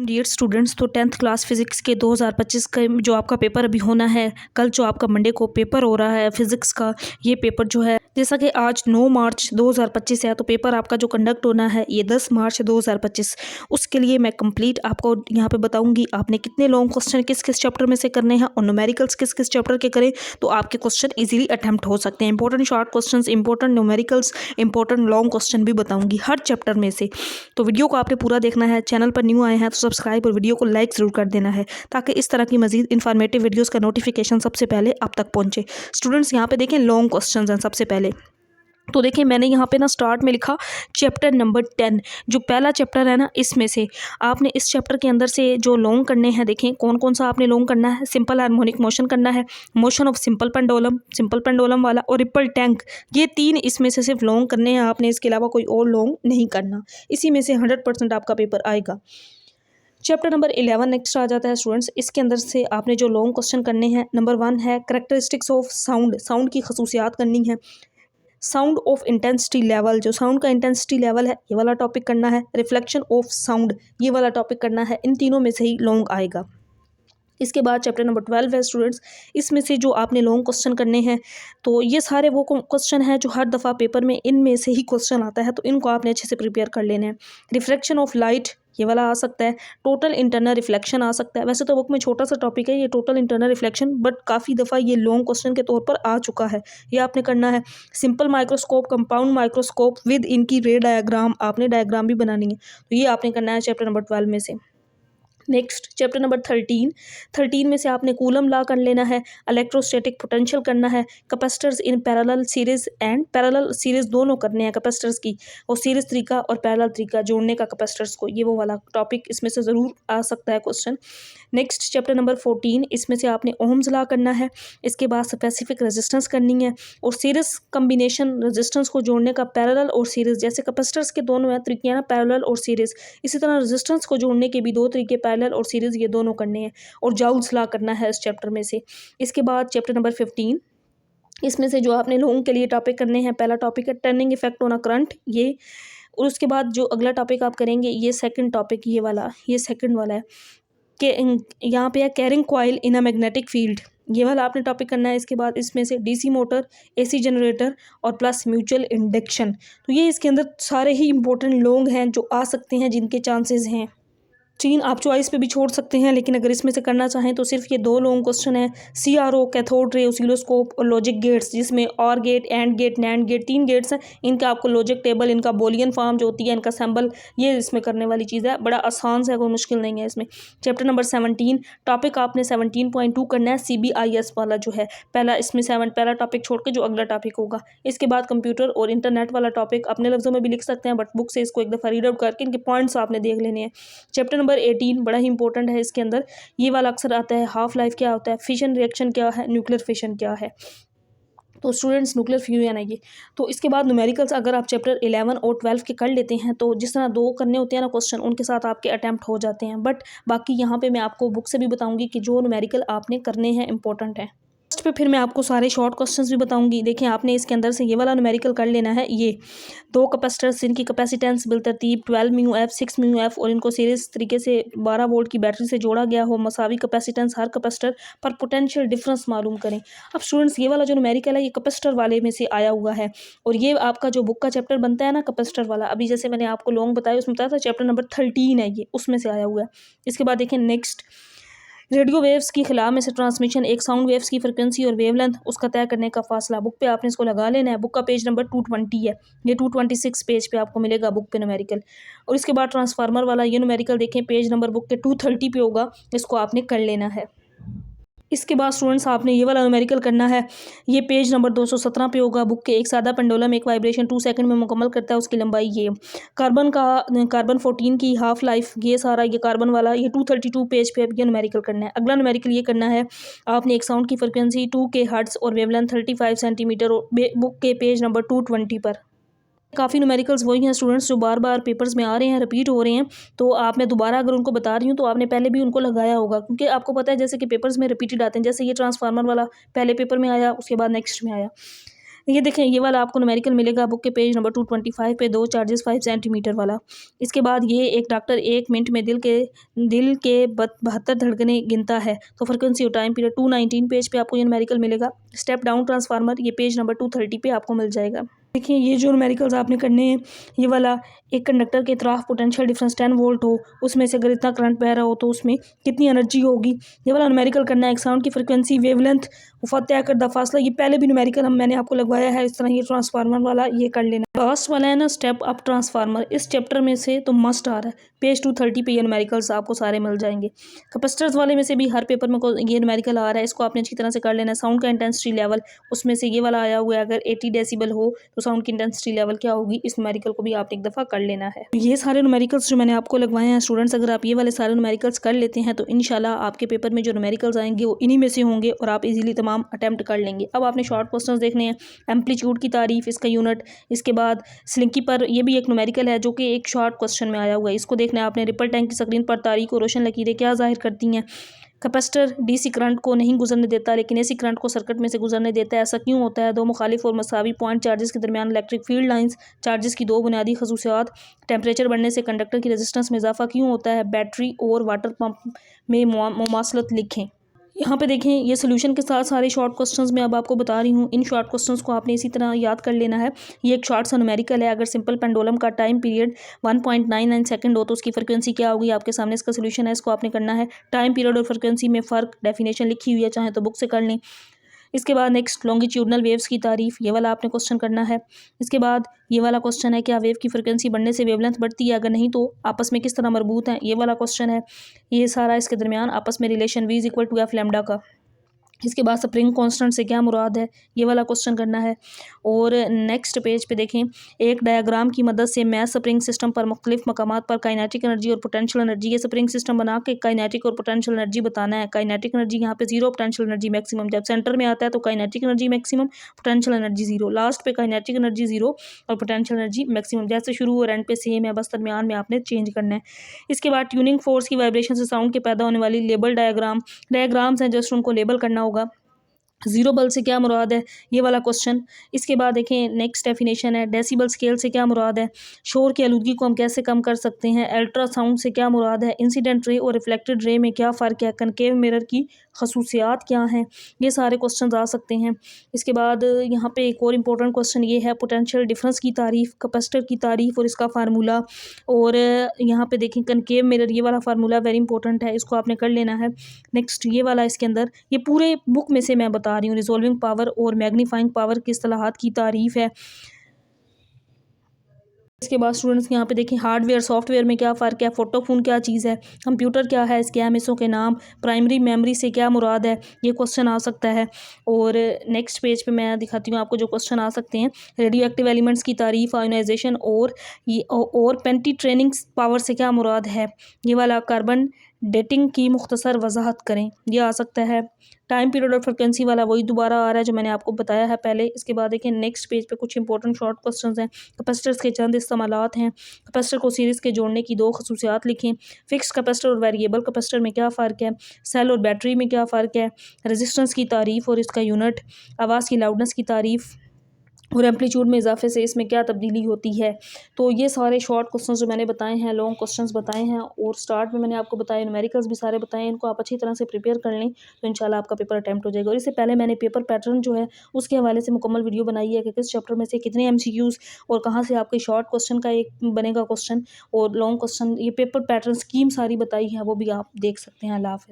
Dear students, तो 10th class physics के 2025 का जो आपका पेपर अभी होना है, कल जो आपका मंडे को पेपर हो रहा है फिज़िक्स का, ये पेपर जो है जैसा कि आज 9 मार्च 2025 है, तो पेपर आपका जो कंडक्ट होना है ये 10 मार्च 2025। उसके लिए मैं कंप्लीट आपको यहाँ पे बताऊंगी आपने कितने लॉन्ग क्वेश्चन किस किस चैप्टर में से करने हैं और न्यूमेरिकल्स किस किस चैप्टर के करें तो आपके क्वेश्चन इजीली अटैम्प्ट हो सकते हैं। Important short question, important numericals, important long question भी बताऊंगी हर चैप्टर में से। तो वीडियो को आपने पूरा देखना है। चैनल पर न्यू आए हैं तो सब्सक्राइब और वीडियो को लाइक ज़रूर कर देना है ताकि इस तरह की मजीद इन्फॉर्मेटिव वीडियोस का नोटिफिकेशन सबसे पहले आप तक पहुंचे। स्टूडेंट्स यहाँ पे देखें लॉन्ग क्वेश्चंस हैं सबसे पहले। तो देखिए मैंने यहाँ पे ना स्टार्ट में लिखा चैप्टर नंबर 10, जो पहला चैप्टर है ना, इसमें से आपने इस चैप्टर के अंदर से जो लॉन्ग करने हैं, देखें कौन कौन सा आपने लॉन्ग करना है। सिंपल हार्मोनिक मोशन करना है, मोशन ऑफ सिंपल पेंडुलम वाला और रिपल टैंक, ये तीन इसमें से सिर्फ लॉन्ग करने हैं आपने, इसके अलावा कोई और लॉन्ग नहीं करना। इसी में से 100% आपका पेपर आएगा। चैप्टर नंबर 11 नेक्स्ट आ जाता है स्टूडेंट्स। इसके अंदर से आपने जो लॉन्ग क्वेश्चन करने हैं, नंबर 1 है करेक्टरिस्टिक्स ऑफ साउंड, साउंड की खसूसियात करनी है। साउंड ऑफ इंटेंसिटी लेवल, जो साउंड का इंटेंसिटी लेवल है, ये वाला टॉपिक करना है। रिफ्लेक्शन ऑफ साउंड, ये वाला टॉपिक करना है। इन तीनों में से ही लॉन्ग आएगा। इसके बाद चैप्टर नंबर 12 है स्टूडेंट्स। इसमें से जो आपने लॉन्ग क्वेश्चन करने हैं, तो ये सारे वो क्वेश्चन हैं जो हर दफ़ा पेपर में इनमें से ही क्वेश्चन आता है, तो इनको आपने अच्छे से प्रिपेयर कर लेने हैं। रिफ्लेक्शन ऑफ लाइट, ये वाला आ सकता है। टोटल इंटरनल रिफ्लेक्शन आ सकता है। वैसे तो बुक में छोटा सा टॉपिक है ये टोटल इंटरनल रिफ्लेक्शन, बट काफ़ी दफ़ा ये लॉन्ग क्वेश्चन के तौर पर आ चुका है, ये आपने करना है। Simple microscope, compound microscope with इनकी रे डायग्राम, आपने डायग्राम भी बनानी है, तो ये आपने करना है चैप्टर नंबर 12 में से। नेक्स्ट चैप्टर नंबर 13 में से आपने कूलम लॉ कर लेना है, इलेक्ट्रोस्टैटिक पोटेंशियल करना है, capacitors in parallel series and parallel series दोनों करने हैं कैपेसिटर्स की, और सीरीज तरीका और पैरेलल तरीका जोड़ने का कैपेसिटर्स को, ये वो वाला टॉपिक इसमें से ज़रूर आ सकता है क्वेश्चन। नेक्स्ट चैप्टर नंबर 14, इसमें से आपने ओम्स लॉ करना है। इसके बाद स्पेसिफिक रेजिस्टेंस करनी है और सीरीज कम्बिनेशन रेजिस्टेंस को जोड़ने का, पैरेलल और सीरीज, जैसे कैपेसिटर्स के दोनों हैं तरीके हैं ना, पैरेलल और सीरीज, इसी तरह रेजिस्टेंस को जोड़ने के भी दो तरीके, पैरेलल और सीरीज, ये दोनों करने हैं। और जाउल्स लॉ करना है इस चैप्टर में से। इसके बाद चैप्टर नंबर 15, इसमें से जो आपने लोगों के लिए टॉपिक करने हैं, पहला टॉपिक है turning effect on a current, ये। और उसके बाद जो अगला टॉपिक आप करेंगे, ये सेकंड टॉपिक, ये वाला, ये सेकंड वाला है कि यहाँ पे है carrying coil in a magnetic field, ये वाला आपने टॉपिक करना है। इसके बाद इसमें से डीसी मोटर, एसी जनरेटर और प्लस म्यूचुअल इंडक्शन, तो ये इसके अंदर सारे ही इंपॉर्टेंट लॉन्ग हैं जो आ सकते हैं, जिनके चांसेस हैं। चीन आप चॉइस पे भी छोड़ सकते हैं, लेकिन अगर इसमें से करना चाहें तो सिर्फ ये दो लॉन्ग क्वेश्चन है। सीआरओ, कैथोड रे ऑसिलोस्कोप और लॉजिक गेट्स, जिसमें OR gate, AND gate, NAND gate, 3 gates हैं। इनका आपको लॉजिक टेबल, इनका बोलियन फॉर्म जो होती है, इनका सैम्बल, ये इसमें करने वाली चीज़ है। बड़ा आसान से, कोई मुश्किल नहीं है इसमें। चैप्टर नंबर 17, टॉपिक आपने 17.2 करना है, CBIS वाला जो है पहला, इसमें पहला टॉपिक छोड़ के जो अगला टॉपिक होगा। इसके बाद कंप्यूटर और इंटरनेट वाला टॉपिक अपने लफ्ज़ों में भी लिख सकते हैं, बट बुक से इसको एक दफ़ा रीड आउट करके इनके पॉइंट्स आपने देख लेने हैं। चैप्टर नंबर 18 बड़ा ही इंपॉर्टेंट है। इसके अंदर ये वाला अक्सर आता है, हाफ लाइफ क्या होता है, फिशन रिएक्शन क्या है, न्यूक्लियर फिशन क्या है। तो स्टूडेंट्स न्यूक्लियर फ्यूजन है ये। तो इसके बाद न्यूमेरिकल्स अगर आप चैप्टर 11 और 12 के कर लेते हैं, तो जिस तरह 2 करने होते हैं ना क्वेश्चन, उनके साथ आपके अटैम्प्ट हो जाते हैं। बट बाकी यहाँ पे मैं आपको बुक से भी बताऊंगी कि जो न्यूमेरिकल आपने करने हैं इंपॉर्टेंट है। पे फिर मैं आपको सारे शॉर्ट क्वेश्चंस भी बताऊंगी। देखिए आपने इसके अंदर से ये वाला न्यूमेरिकल कर लेना है। ये 2 कैपेसिटर्स जिनकी कैपेसिटेंस बिलतरतीब 12 म्यू एफ, 6 म्यू एफ, और इनको सीरीज तरीके से 12 वोल्ट की बैटरी से जोड़ा गया हो, मसावी कैपेसिटेंस हर कैपेसिटर पर, पोटेंशियल डिफरेंस मालूम करें। अब स्टूडेंट्स ये वाला जो न्यूमेरिकल है ये कैपेसिटर वाले में से आया हुआ है, और ये आपका जो बुक का चैप्टर बनता है ना कैपेसिटर वाला, अभी जैसे मैंने आपको लॉन्ग बताया उसमें बताया था चैप्टर नंबर 13 है ये, उसमें से आया हुआ है। इसके बाद देखें नेक्स्ट, रेडियो वेव्स की खिला में से ट्रांसमिशन, एक साउंड वेव्स की फ्रिक्वेंसी और वेवलेंथ, उसका तय करने का फासला। बुक पे आपने इसको लगा लेना है। बुक का पेज नंबर 220 है, ये 226 पेज पे आपको मिलेगा बुक पे न्यूमेरिकल। और इसके बाद ट्रांसफार्मर वाला ये न्यूमेरिकल देखें पेज नंबर बुक के 230 पे होगा, इसको आपने कर लेना है। इसके बाद स्टूडेंट्स आपने ये वाला न्यूमेरिकल करना है, ये पेज नंबर 217 पे होगा बुक के। एक सादा पेंडुलम एक वाइब्रेशन 2 सेकंड में मुकम्मल करता है, उसकी लंबाई ये। कार्बन 14 की हाफ लाइफ, ये सारा ये कार्बन वाला, ये 232 पेज पे ये न्यूमेरिकल करना है। अगला न्यूमेरिकल ये करना है आपने, एक साउंड की फ्रिक्वेंसी 2K हर्ट्ज और वेवलेंथ 35 सेंटीमीटर, बुक के पेज नंबर 220 पर। काफ़ी न्यूमेरिकल्स वही हैं स्टूडेंट्स जो बार बार पेपर्स में आ रहे हैं, रिपीट हो रहे हैं। तो आप, मैं दोबारा अगर उनको बता रही हूँ तो आपने पहले भी उनको लगाया होगा, क्योंकि आपको पता है जैसे कि पेपर्स में रिपीटेड आते हैं। जैसे ये ट्रांसफार्मर वाला पहले पेपर में आया, उसके बाद नेक्स्ट में आया। ये देखें, ये वाला आपको न्यूमेरिकल मिलेगा बुक के पेज नंबर 225 पे, 2 चार्जेस 5 सेंटीमीटर वाला। इसके बाद ये एक डॉक्टर 1 मिनट में दिल के 72 धड़कनें गिनता है, तो फ्रिक्वेंसी और टाइम पीरियड 219 पेज पे आपको ये न्यूमेरिकल मिलेगा। स्टेप डाउन ट्रांसफार्मर ये पेज नंबर 230 पे आपको मिल जाएगा। देखिए, ये जो न्यूमेरिकल्स आपने करने हैं, ये वाला एक कंडक्टर के इतराफ पोटेंशियल डिफरेंस 10 वोल्ट हो, उसमें से अगर इतना करंट बह रहा हो तो उसमें कितनी एनर्जी होगी, ये वाला न्यूमेरिकल करना है। एक साउंड की फ्रिक्वेंसी, वेवलेंथ, तय करदा फासला, ये पहले भी न्यूमेरिकल मैंने आपको लगवाया है इस तरह। ये ट्रांसफार्मर वाला ये कर लेना। लास्ट वाला है ना स्टेप अप ट्रांसफार्मर, इस चैप्टर में से तो मस्ट आ रहा है। पेज 230 पे ये न्यूमेरिकल्स आपको सारे मिल जाएंगे। कैपेसिटर्स वाले में से भी हर पेपर में ये न्यूमेरिकल आ रहा है, इसको आपने अच्छी तरह से कर लेना है। साउंड का इंटेंसिटी लेवल, उसमें से ये वाला आया हुआ है, अगर 80 डेसिबल हो तो साउंड की इंटेंसिटी लेवल क्या होगी, इस न्यूमेरिकल को भी आपने एक दफ़ा कर लेना है। ये सारे न्यूमेरिकल्स जो मैंने आपको लगवाए हैं स्टूडेंट्स, अगर आप ये वाले सारे न्यूमेरिकल्स कर लेते हैं तो इंशाल्लाह आपके पेपर में जो न्यूमेरिकल्स आएंगे वो इन्हीं में से होंगे और आप इजीली तमाम अटेम्प्ट कर लेंगे। अब आपने शॉर्ट क्वेश्चंस देखने हैं। एम्पलीट्यूड की तारीफ, इसका यूनिट, इसके बाद स्लिंकी पर, ये भी एक न्यूमेरिकल है जो कि एक शॉर्ट क्वेश्चन में आया हुआ है, इसको देखना है आपने। रिपल टैंक की स्क्रीन पर तारीख और रोशन लकीरें क्या जाहिर करती हैं। कैपेसिटर डीसी करंट को नहीं गुजरने देता लेकिन एसी करंट को सर्किट में से गुजरने देता है, ऐसा क्यों होता है। दो मुखालिफ और मसावी पॉइंट चार्जेस के दरमियान इलेक्ट्रिक फील्ड लाइंस, चार्जेस की दो बुनियादी खसूसियात। टेम्परेचर बढ़ने से कंडक्टर की रेजिस्टेंस में इजाफा क्यों होता है। बैटरी और वाटर पंप में मुमासलत लिखें। यहाँ पे देखें, ये सोल्यूशन के साथ सारे शॉर्ट क्वेश्चंस मैं अब आपको बता रही हूँ। इन शॉर्ट क्वेश्चंस को आपने इसी तरह याद कर लेना है। ये एक शॉर्ट सा न्यूमेरिकल है। अगर सिंपल पेंडुलम का टाइम पीरियड 1.99 सेकंड हो तो उसकी फ्रिक्वेंसी क्या होगी, आपके सामने इसका सोल्यूशन है, इसको आपने करना है। टाइम पीरियड और फ्रिक्वेंसी में फ़र्क, डेफिनेशन लिखी हुई है, चाहे तो बुक से कर लें। इसके बाद नेक्स्ट लॉन्गिट्यूडनल वेव्स की तारीफ, ये वाला आपने क्वेश्चन करना है। इसके बाद ये वाला क्वेश्चन है, क्या वेव की फ्रिक्वेंसी बढ़ने से वेवलेंथ बढ़ती है, अगर नहीं तो आपस में किस तरह मरबूत हैं, ये वाला क्वेश्चन है। ये सारा इसके दरमियान आपस में रिलेशन V = F लैम्डा का। इसके बाद स्प्रिंग कांस्टेंट से क्या मुराद है, ये वाला क्वेश्चन करना है। और नेक्स्ट पेज पे देखें, एक डायग्राम की मदद से मैथ स्प्रिंग सिस्टम पर मुख्तलिफ मकामात पर काइनेटिक एनर्जी और पोटेंशियल एनर्जी, ये स्प्रिंग सिस्टम बना के काइनेटिक और पोटेंशियल एनर्जी बताना है। काइनेटिक एनर्जी यहाँ पे 0, पोटेंशियल एनर्जी मैक्सिमम। जब सेंटर में आता है तो kinetic energy maximum, potential energy 0, last पे काइनेटिक एनर्जी 0 और पोटेंशियल एनर्जी मैक्सिमम। जैसे शुरू और एंड पे सेम है, बस दरमियान में आपने चेंज करना है। इसके बाद ट्यूनिंग फोर्स की वाइब्रेशन से साउंड के पैदा होने वाली लेबल डायग्राम्स हैं, जस्ट उनको लेबल करना होगा। ज़ीरो बल से क्या मुराद है, ये वाला क्वेश्चन। इसके बाद देखें, नेक्स्ट डेफिनेशन है, डेसिबल स्केल से क्या मुराद है। शोर की आलूदगी को हम कैसे कम कर सकते हैं। अल्ट्रासाउंड से क्या मुराद है। इंसिडेंट रे और रिफ्लेक्टेड रे में क्या फ़र्क है। कनकेव मिरर की खसूसियात क्या हैं, ये सारे क्वेश्चन आ सकते हैं। इसके बाद यहाँ पे एक और इम्पोर्टेंट क्वेश्चन ये है, पोटेंशियल डिफरेंस की तारीफ, कैपेसिटर की तारीफ और इसका फार्मूला। और यहाँ पे देखें कनकेव मिरर, ये वाला फार्मूला वेरी इंपॉर्टेंट है, इसको आपने कर लेना है। नेक्स्ट ये वाला, इसके अंदर ये पूरे बुक में से मैं बता रही हूँ, रिजोल्विंग पावर और मैग्नीफाइंग पावर की इस्तिलाहात की तारीफ है। इसके बाद स्टूडेंट्स यहाँ पे देखें, हार्डवेयर सॉफ्टवेयर में क्या फ़र्क है, फोटोफोन क्या चीज़ है, कंप्यूटर क्या है, इसके एमएसओ के नाम, प्राइमरी मेमोरी से क्या मुराद है, ये क्वेश्चन आ सकता है। और नेक्स्ट पेज पे मैं दिखाती हूँ आपको जो क्वेश्चन आ सकते हैं। रेडियो एक्टिव एलिमेंट्स की तारीफ, आयोनाइजेशन और पेंटी ट्रेनिंग पावर से क्या मुराद है, ये वाला। कार्बन डेटिंग की मुख्तसर वजाहत करें, ये आ सकता है। टाइम पीरियड और फ्रिक्वेंसी वाला वही दोबारा आ रहा है जो मैंने आपको बताया है पहले। इसके बाद देखिए नेक्स्ट पेज पे कुछ इंपॉर्टेंट शॉर्ट क्वेश्चंस हैं। कैपेसिटर्स के चंद इस्तेमालात हैं। कैपेसिटर को सीरीज़ के जोड़ने की दो खसूसियात लिखें। फिक्स कैपेसिटर और वेरिएबल कैपेसिटर में क्या फ़र्क है। सेल और बैटरी में क्या फ़र्क है। रेजिस्टेंस की तारीफ़ और इसका यूनिट। आवाज़ की लाउडनेस की तारीफ़ और एम्पलीट्यूड में इजाफे से इसमें क्या तब्दीली होती है। तो ये सारे शॉर्ट क्वेश्चंस जो मैंने बताए हैं, लॉन्ग क्वेश्चंस बताए हैं और स्टार्ट में मैंने आपको बताया, न्यूमेरिकल्स भी सारे बताए हैं। इनको आप अच्छी तरह से प्रिपेयर कर लें तो इंशाल्लाह आपका पेपर अटैम्प्ट हो जाएगा। और इससे पहले मैंने पेपर पैटर्न जो है उसके हवाले से मुकम्मल वीडियो बनाई है कि किस चैप्टर में से कितने MCQs और कहाँ से आपके शॉर्ट क्वेश्चन का एक बनेगा क्वेश्चन और लॉन्ग क्वेश्चन, ये पेपर पैटर्न स्कीम सारी बताई है, वो भी आप देख सकते हैं। अल्लाह हाफ़िज़।